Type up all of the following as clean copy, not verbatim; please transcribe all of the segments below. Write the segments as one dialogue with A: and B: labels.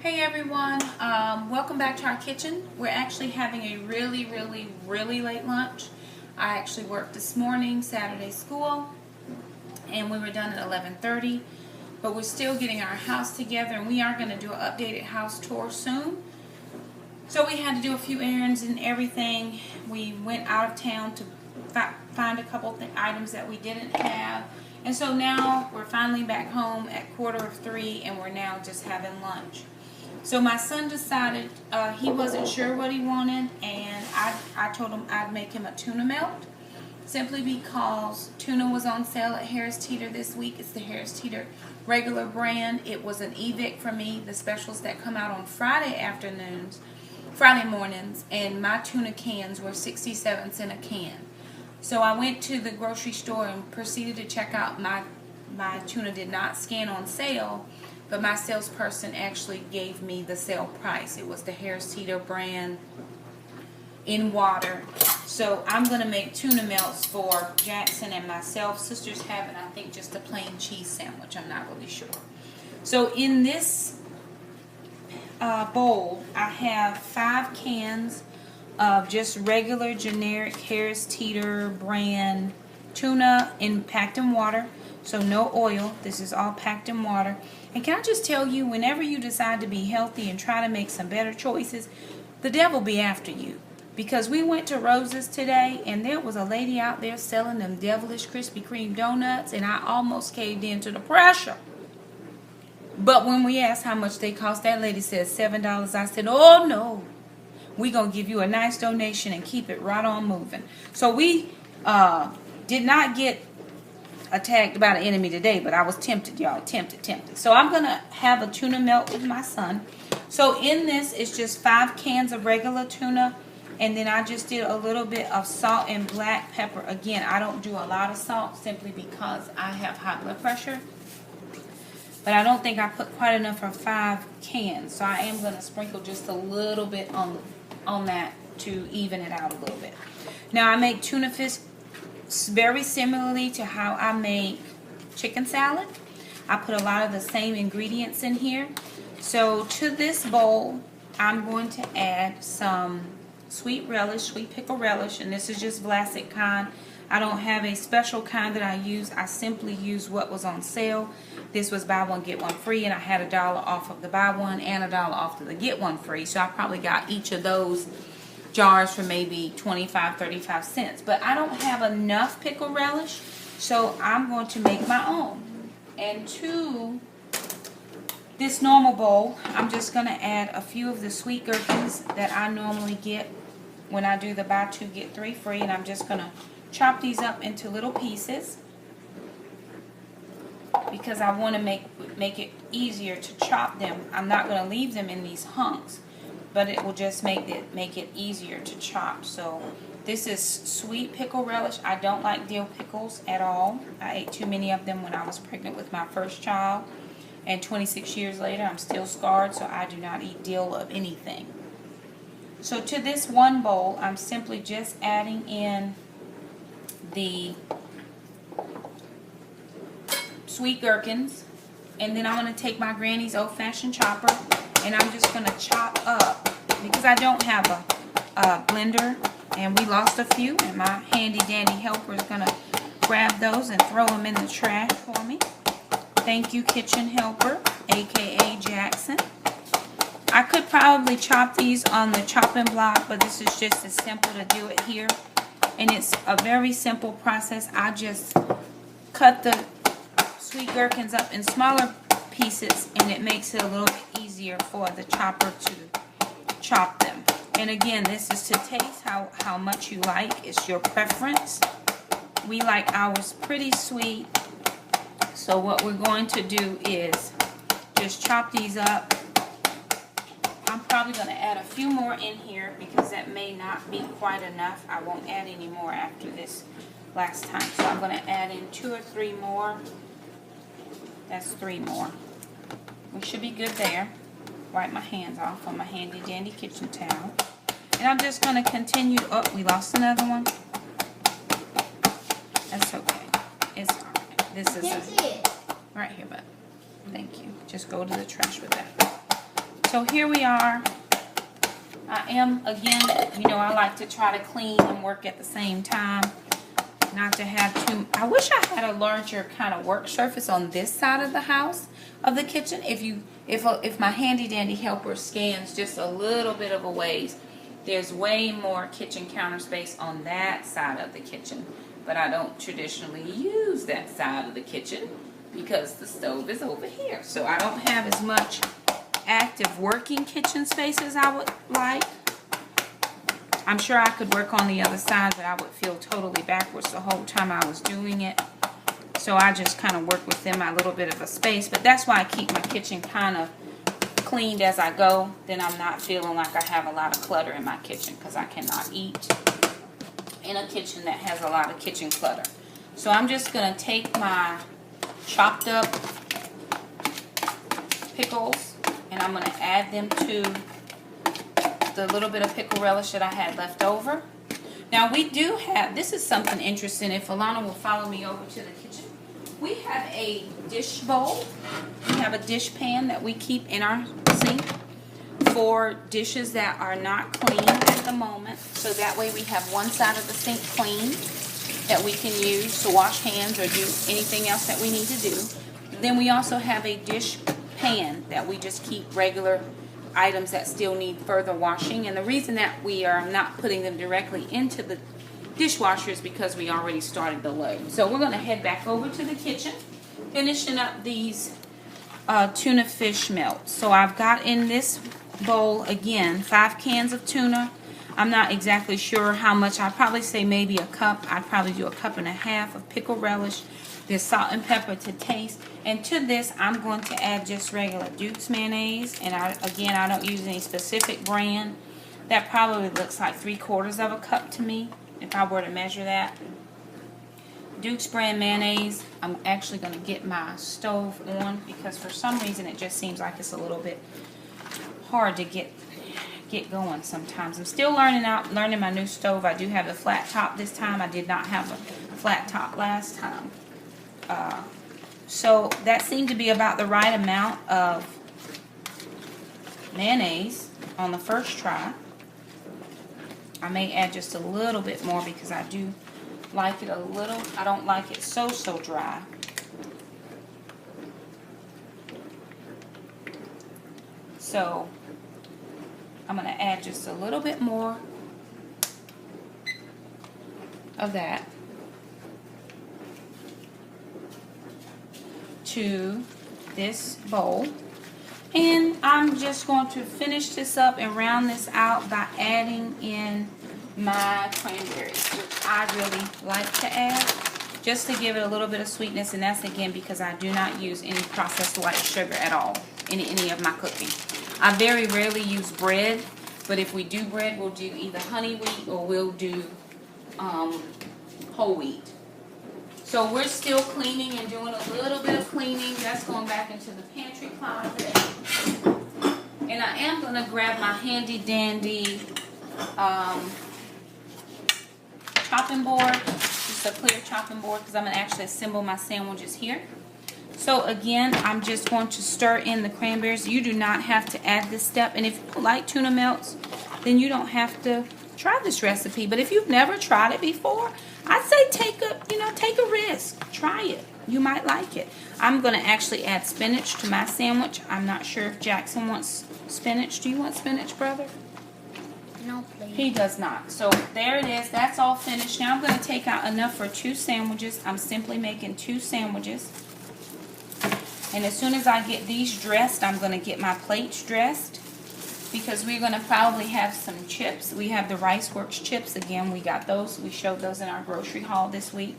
A: Hey everyone, welcome back to our kitchen. We're actually having a really late lunch. I actually worked this morning, Saturday school, and we were done at 11:30. But we're still getting our house together, and we are going to do an updated house tour soon. So we had to do a few errands and everything. We went out of town to find a couple items that we didn't have. And so now we're finally back home at 2:45, and we're now just having lunch. So my son decided he wasn't sure what he wanted, and I told him I'd make him a tuna melt, simply because tuna was on sale at Harris Teeter this week. It's the Harris Teeter regular brand. It was an evict for me, the specials that come out on Friday mornings, and my tuna cans were 67 cents a can. So I went to the grocery store and proceeded to check out. My tuna did not scan on sale, but my salesperson actually gave me the sale price. It was the Harris Teeter brand in water. So I'm going to make tuna melts for Jackson and myself. Sister's having, I think, just a plain cheese sandwich. I'm not really sure. So in this bowl, I have 5 cans of just regular generic Harris Teeter brand tuna packed in water. So no oil. This is all packed in water. And can I just tell you, whenever you decide to be healthy and try to make some better choices, the devil be after you. Because we went to Rose's today, and there was a lady out there selling them devilish Krispy Kreme donuts, and I almost caved into the pressure. But when we asked how much they cost, that lady said $7. I said, oh no, we're going to give you a nice donation and keep it right on moving. So we did not get attacked by the enemy today, but I was tempted, y'all. Tempted. So I'm going to have a tuna melt with my son. So in this is just 5 cans of regular tuna, and then I just did a little bit of salt and black pepper. Again, I don't do a lot of salt simply because I have high blood pressure, but I don't think I put quite enough for 5 cans. So I am going to sprinkle just a little bit on that to even it out a little bit. Now I make tuna fish very similarly to how I make chicken salad. I put a lot of the same ingredients in here. So to this bowl, I'm going to add some sweet pickle relish, and this is just Vlasic kind. I don't have a special kind that I use. I simply use what was on sale. This was buy one get one free, and I had $1 off of the buy one and $1 off of the get one free. So I probably got each of those jars for maybe 25-35 cents. But I don't have enough pickle relish, so I'm going to make my own. And to this normal bowl, I'm just going to add a few of the sweet gherkins that I normally get when I do the buy 2 get 3 free, and I'm just going to chop these up into little pieces because I want to make it easier to chop them. I'm not going to leave them in these hunks, but it will just make it easier to chop. So this is sweet pickle relish. I don't like dill pickles at all. I ate too many of them when I was pregnant with my first child, and 26 years later I'm still scarred, so I do not eat dill of anything. So to this one bowl, I'm simply just adding in the sweet gherkins, and then I'm going to take my granny's old-fashioned chopper, and I'm just going to chop up, because I don't have a blender, and we lost a few, and my handy-dandy helper is going to grab those and throw them in the trash for me. Thank you, kitchen helper, aka Jackson. I could probably chop these on the chopping block, but this is just as simple to do it here. And it's a very simple process. I just cut the sweet gherkins up in smaller pieces, and it makes it a little bit easier for the chopper to chop them. And again, this is to taste how much you like. It's your preference. We like ours pretty sweet. So what we're going to do is just chop these up. I'm probably going to add a few more in here because that may not be quite enough. I won't add any more after this last time. So I'm going to add in 2 or 3 more. That's 3 more. We should be good there. Wipe my hands off on my handy dandy kitchen towel. And I'm just going to continue. Oh, we lost another one. That's okay. It's alright. This is right here, bud. Thank you. Just go to the trash with that. So here we are. I am, again, you know, I like to try to clean and work at the same time. Not to have too, I wish I had a larger kind of work surface on this side of the house, of the kitchen. If my handy dandy helper scans just a little bit of a ways, there's way more kitchen counter space on that side of the kitchen. But I don't traditionally use that side of the kitchen because the stove is over here. So I don't have as much active working kitchen space as I would like. I'm sure I could work on the other side, but I would feel totally backwards the whole time I was doing it. So I just kind of work within my little bit of a space. But that's why I keep my kitchen kind of cleaned as I go. Then I'm not feeling like I have a lot of clutter in my kitchen, because I cannot eat in a kitchen that has a lot of kitchen clutter. So I'm just going to take my chopped up pickles and I'm going to add them to the little bit of pickle relish that I had left over. Now we do have, this is something interesting, if Alana will follow me over to the kitchen. We have a dish bowl. We have a dish pan that we keep in our sink for dishes that are not clean at the moment. So that way we have one side of the sink clean that we can use to wash hands or do anything else that we need to do. Then we also have a dish pan that we just keep regular items that still need further washing. And the reason that we are not putting them directly into the dishwasher is because we already started the load. So we're going to head back over to the kitchen, finishing up these tuna fish melts. So I've got in this bowl, again, 5 cans of tuna. I'm not exactly sure how much. I'd probably say maybe a cup. I'd probably do a cup and a half of pickle relish. There's salt and pepper to taste. And to this, I'm going to add just regular Duke's mayonnaise. And again, I don't use any specific brand. That probably looks like 3/4 of a cup to me, if I were to measure that. Duke's brand mayonnaise. I'm actually going to get my stove on because for some reason it just seems like it's a little bit hard to get going sometimes. I'm still learning my new stove. I do have a flat top this time. I did not have a flat top last time. So that seemed to be about the right amount of mayonnaise on the first try. I may add just a little bit more because I do like it a little. I don't like it so dry. So I'm going to add just a little bit more of that to this bowl. And I'm just going to finish this up and round this out by adding in my cranberries, which I really like to add just to give it a little bit of sweetness. And that's again because I do not use any processed white sugar at all in any of my cooking. I very rarely use bread, but if we do bread, we'll do either honey wheat or we'll do whole wheat. So we're still cleaning and doing a little bit of cleaning. That's going back into the pantry closet. And I am going to grab my handy dandy chopping board, just a clear chopping board, because I'm going to actually assemble my sandwiches here. So again, I'm just going to stir in the cranberries. You do not have to add this step. And if you like tuna melts, then you don't have to try this recipe. But if you've never tried it before, I'd say take a risk. Try it. You might like it. I'm going to actually add spinach to my sandwich. I'm not sure if Jackson wants spinach. Do you want spinach, brother?
B: No, please.
A: He does not. So there it is. That's all finished. Now I'm going to take out enough for 2 sandwiches. I'm simply making 2 sandwiches. And as soon as I get these dressed, I'm going to get my plates dressed because we're going to probably have some chips. We have the Rice Works chips. Again, we got those. We showed those in our grocery haul this week.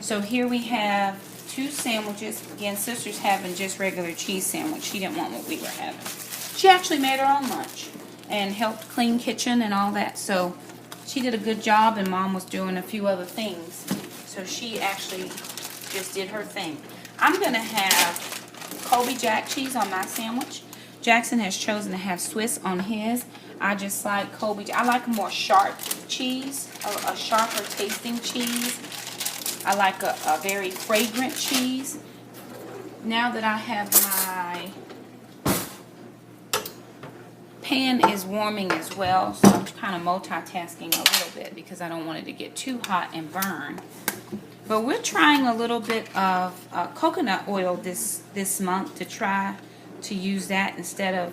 A: So here we have 2 sandwiches. Again, Sister's having just regular cheese sandwich. She didn't want what we were having. She actually made her own lunch and helped clean kitchen and all that. So she did a good job, and Mom was doing a few other things. So she actually just did her thing. I'm going to have Colby Jack cheese on my sandwich. Jackson has chosen to have Swiss on his. I just like Colby. I like a more sharp cheese, a sharper tasting cheese. I like a very fragrant cheese. Now that I have my pan is warming as well, so I'm kind of multitasking a little bit because I don't want it to get too hot and burn. But we're trying a little bit of coconut oil this month to try to use that instead of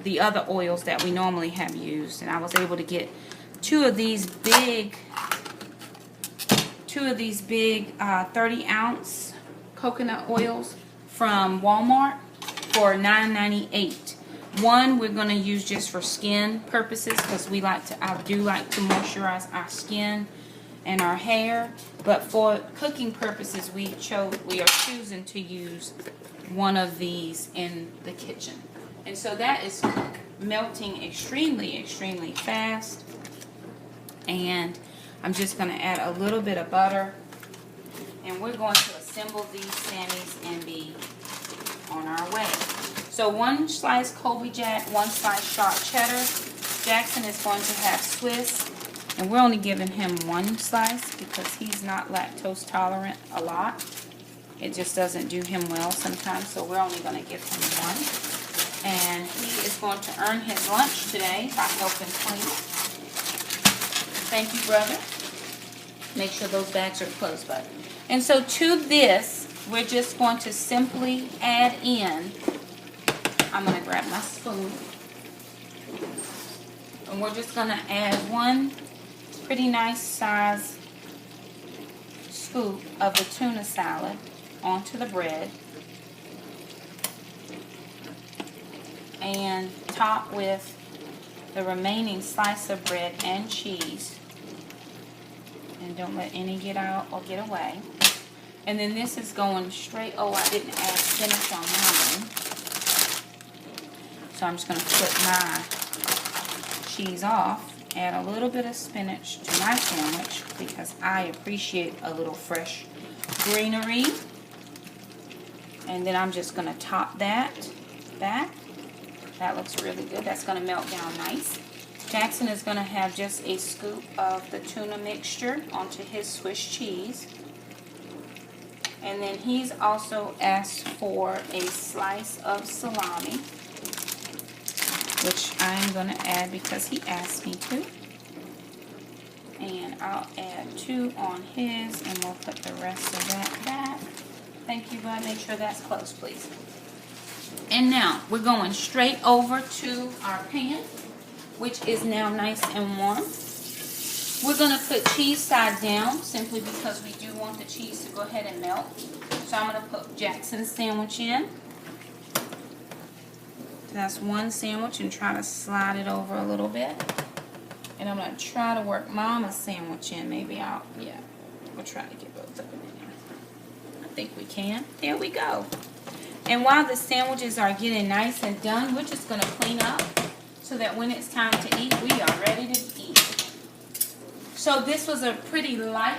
A: the other oils that we normally have used. And I was able to get two of these big 30-ounce coconut oils from Walmart for $9.98. One we're going to use just for skin purposes because I do like to moisturize our skin and our hair, but for cooking purposes we are choosing to use one of these in the kitchen. And so that is melting extremely fast, and I'm just going to add a little bit of butter, and we're going to assemble these Sammys and be on our way. So 1 slice Colby Jack, 1 slice sharp cheddar. Jackson is going to have Swiss, and we're only giving him 1 slice because he's not lactose tolerant a lot. It just doesn't do him well sometimes, so we're only going to give him 1. And he is going to earn his lunch today by helping clean. Thank you, brother. Make sure those bags are closed, bud. And so to this, we're just going to simply add in, I'm going to grab my spoon, and we're just going to add 1 pretty nice size scoop of the tuna salad onto the bread, and top with the remaining slice of bread and cheese. And don't let any get out or get away. And then this is going straight, oh, I didn't add spinach on mine. So I'm just going to put my cheese off, add a little bit of spinach to my sandwich because I appreciate a little fresh greenery. And then I'm just going to top that back. That looks really good. That's going to melt down nice. Jackson is going to have just a scoop of the tuna mixture onto his Swiss cheese. And then he's also asked for a slice of salami, which I'm going to add because he asked me to. And I'll add 2 on his, and we'll put the rest of that back. Thank you, bud. Make sure that's close, please. And now we're going straight over to our pan, which is now nice and warm. We're going to put cheese side down simply because we do want the cheese to go ahead and melt. So I'm going to put Jackson's sandwich in. That's 1 sandwich, and try to slide it over a little bit. And I'm going to try to work Mama's sandwich in. Maybe we'll try to get both of them in there. I think we can. There we go. And while the sandwiches are getting nice and done, we're just going to clean up so that when it's time to eat, we are ready to eat. So this was a pretty light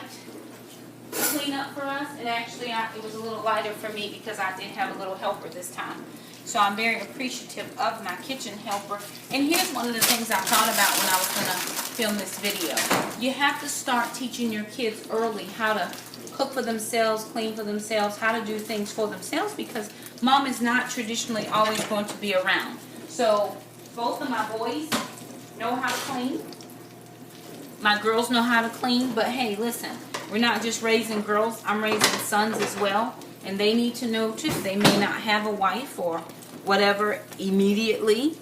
A: cleanup for us. And actually, it was a little lighter for me because I did have a little helper this time. So I'm very appreciative of my kitchen helper. And here's one of the things I thought about when I was going to film this video. You have to start teaching your kids early how to cook for themselves, clean for themselves, how to do things for themselves, because Mom is not traditionally always going to be around. So both of my boys know how to clean. My girls know how to clean, but hey, listen, we're not just raising girls, I'm raising sons as well, and they need to know too. They may not have a wife or whatever immediately,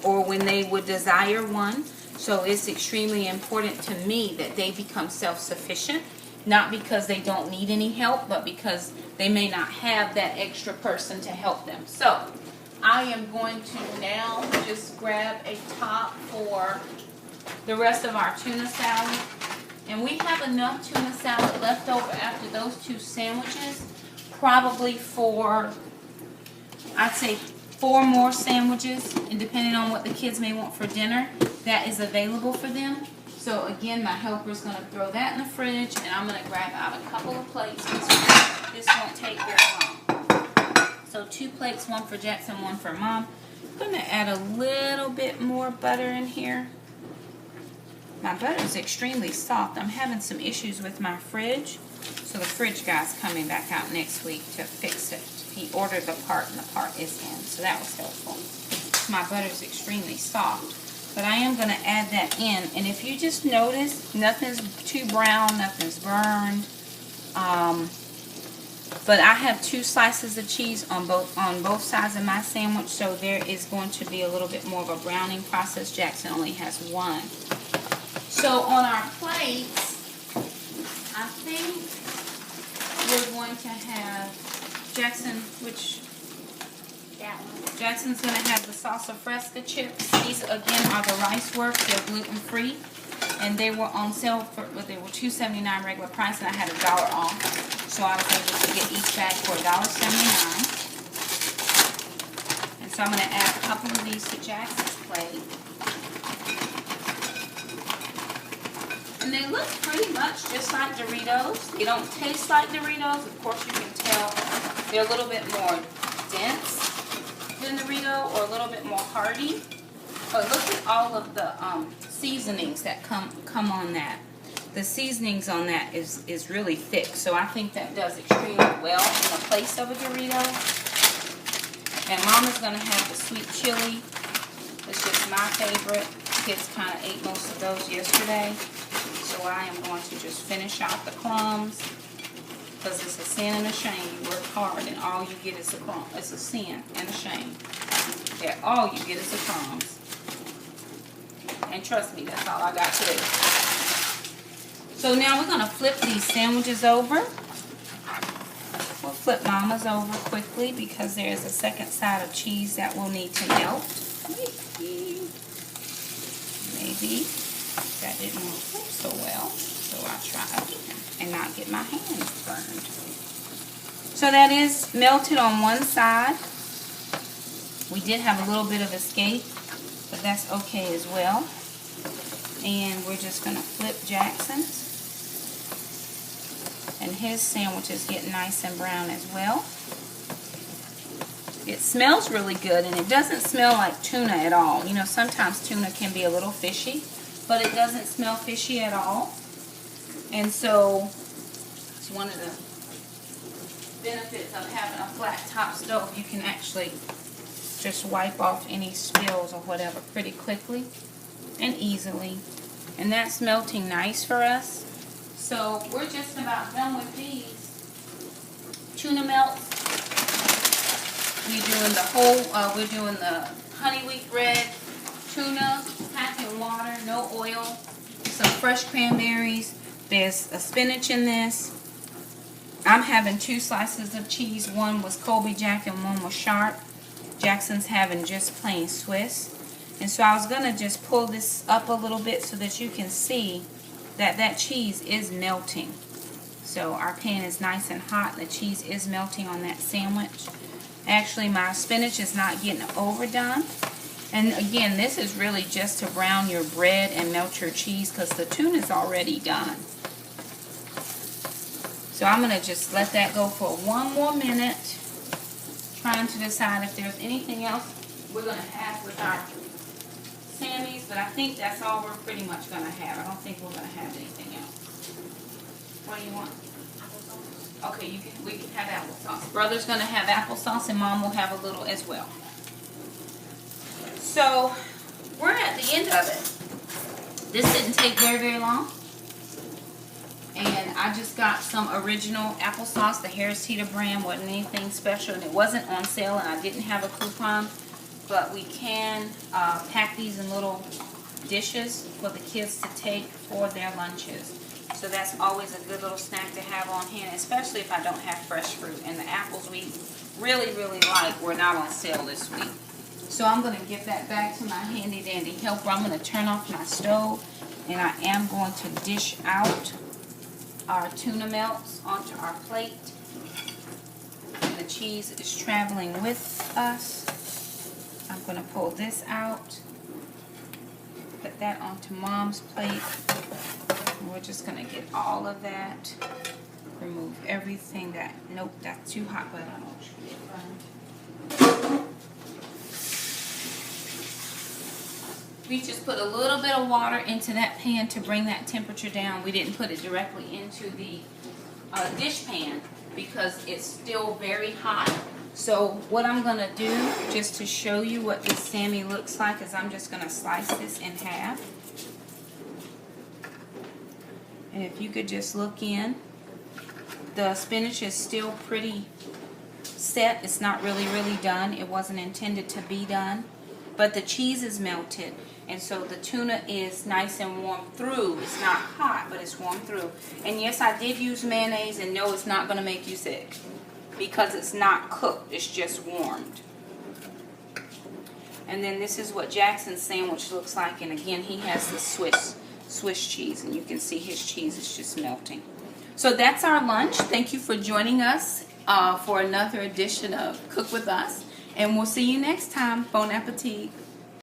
A: or when they would desire one. So it's extremely important to me that they become self-sufficient, not because they don't need any help, but because they may not have that extra person to help them. So I am going to now just grab a top for the rest of our tuna salad. And we have enough tuna salad left over after those 2 sandwiches, probably for, I'd say, 4 more sandwiches, and depending on what the kids may want for dinner, that is available for them. So again, my helper is going to throw that in the fridge, and I'm going to grab out a couple of plates. This won't take very long. So 2 plates, 1 for Jackson, 1 for Mom. I'm going to add a little bit more butter in here. My butter is extremely soft. I'm having some issues with my fridge, so the fridge guy's coming back out next week to fix it. He ordered the part, and the part is in, so that was helpful. my butter is extremely soft. But I am going to add that in. And if you just notice, nothing's too brown, nothing's burned. But I have 2 slices of cheese on both sides of my sandwich, so there is going to be a little bit more of a browning process. Jackson only has 1. So on our plates, I think we're going to have Jackson, Jackson's going to have the salsa fresca chips. These again are the rice works. They're gluten free, and they were on sale for they were $2.79 regular price, and I had $1 off. So I was able to get each bag for $1.79. And so I'm going to add a couple of these to Jackson's plate. And they look pretty much just like Doritos. They don't taste like Doritos. Of course, you can tell they're a little bit more dense than Dorito, or a little bit more hearty. But look at all of the seasonings that come on that. The seasonings on that is really thick, so I think that does extremely well in the place of a Dorito. And Mama's going to have the sweet chili. It's just my favorite. Kids kind of ate most of those yesterday. So I am going to just finish out the crumbs, because it's a sin and a shame. You work hard and all you get is a crumb. It's a sin and a shame that all you get is the crumbs. And trust me, that's all I got to do. So now we're going to flip these sandwiches over. We'll flip Mama's over quickly because there is a second side of cheese that will need to melt. Maybe that didn't flip so well, so I'll try again and not get my hands burned. So that is melted on one side. We did have a little bit of escape, but that's okay as well. And we're just going to flip Jackson's. And his sandwich is getting nice and brown as well. It smells really good, and it doesn't smell like tuna at all. You know, sometimes tuna can be a little fishy, but it doesn't smell fishy at all. And so it's one of the benefits of having a flat top stove. You can actually just wipe off any spills or whatever pretty quickly and easily. And that's melting nice for us. So we're just about done with these tuna melts. We're doing the honey wheat bread, tuna, packed in water, no oil, some fresh cranberries. There's a spinach in this. I'm having 2 slices of cheese. One was Colby Jack and one was sharp. Jackson's having just plain Swiss. And so I was going to just pull this up a little bit so that you can see that cheese is melting. So our pan is nice and hot. The cheese is melting on that sandwich. Actually, my spinach is not getting overdone. And again, this is really just to brown your bread and melt your cheese because the tuna is already done. So I'm going to just let that go for 1 more minute, trying to decide if there's anything else we're going to have with our Sammy's, but I think that's all we're pretty much going to have. I don't think we're going to have anything else. What do you want? Okay, we can have applesauce. Brother's going to have applesauce, and Mom will have a little as well. So we're at the end of it. This didn't take very, very long. And I just got some original applesauce. The Harris Teeter brand wasn't anything special, and it wasn't on sale, and I didn't have a coupon. But we can pack these in little dishes for the kids to take for their lunches. So that's always a good little snack to have on hand, especially if I don't have fresh fruit. And the apples we really, really like were not on sale this week. So I'm going to give that back to my handy dandy helper. I'm going to turn off my stove, and I am going to dish out our tuna melts onto our plate. And the cheese is traveling with us. I'm going to pull this out, put that onto Mom's plate. And we're just going to get all of that, remove everything that, nope, that's too hot, but I don't want you to get burned. We just put a little bit of water into that pan to bring that temperature down. We didn't put it directly into the dish pan because it's still very hot So what I'm going to do, just to show you what this Sammy looks like, is I'm just going to slice this in half. And if you could just look in, the spinach is still pretty set. It's not really done. It wasn't intended to be done. But the cheese is melted. And so the tuna is nice and warm through. It's not hot, but it's warm through. And yes, I did use mayonnaise, and no, it's not going to make you sick because it's not cooked. It's just warmed. And then this is what Jackson's sandwich looks like. And again, he has the Swiss cheese, and you can see his cheese is just melting. So that's our lunch. Thank you for joining us for another edition of Cook With Us. And we'll see you next time. Bon appetit.